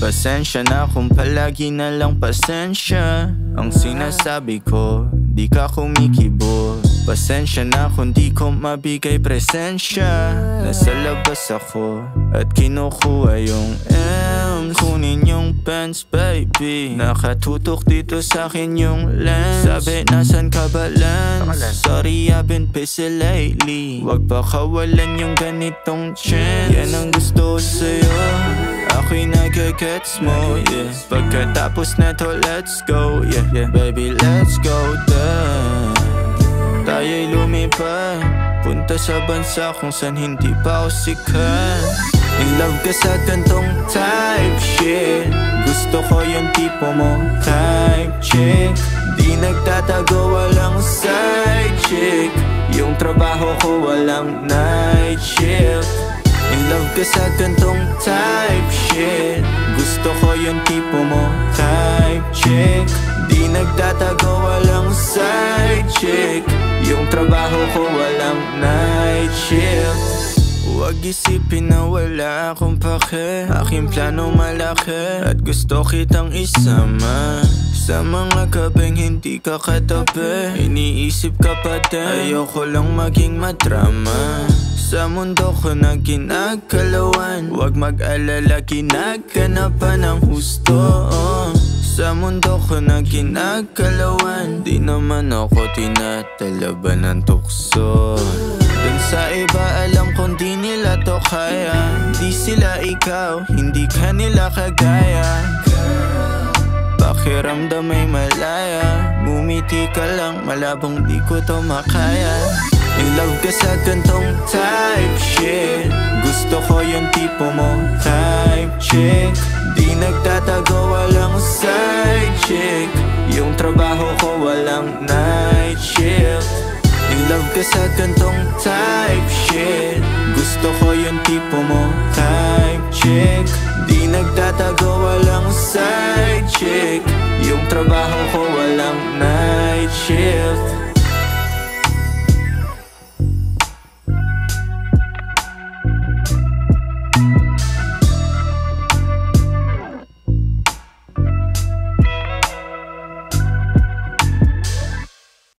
Pasensya na kung palagi na lang pasensya ang sinasabi ko, di ka kumikibo. Pasensya na kung di ko mabigay presensya. Nasa labas ako at kinukuha yung M's. Kunin yung pens baby, nakatutok dito sa'kin yung lens. Sabi nasan ka ba lens? Sorry I've been busy lately. Wag pa kawalan yung ganitong chance. Yan ang gusto sa'yo, ako'y nagagets mo, yeah. Pagkatapos neto, let's go, yeah. Baby, let's go then. Tayo'y lumipad, punta sa bansa kung saan hindi pa ako sikat. In love ka sa gantong type shit. Gusto ko yung tipo mo, type chick. Di nagtatago, walang side chick. Yung trabaho ko walang night shift. In love ka sa gantong type shit. Gusto ko yung tipo mo, type chick. Di nagtatago, walang side chick. Yung trabaho ko walang night shift. Huwag isipin na wala akong pake. Aking plano malaki at gusto kitang isama sa mga gabing hindi ka katabi. Iniisip ka pa din, ayoko lang maging madrama. Sa mundo ko na ginagalawan, huwag mag-alala, ginaganapan ng husto. Sa mundo ko na ginagalawan, di naman ako tinatalaban ng tukso. Dun sa iba alam kong di nila to kaya. Di sila ikaw, hindi ka nila kagaya. Pakiramdam ay malaya, bumiti ka lang, malabong di ko to makaya. In love ka sa gantong type shit. Gusto ko yung tipo mo, type chick. Di nagtatago, walang side chick. Yung trabaho ko walang night shift. In love ka sa gantong type shit. Gusto ko yung tipo mo, type chick. Di nagtatago, walang side chick. Yung trabaho ko walang night shift.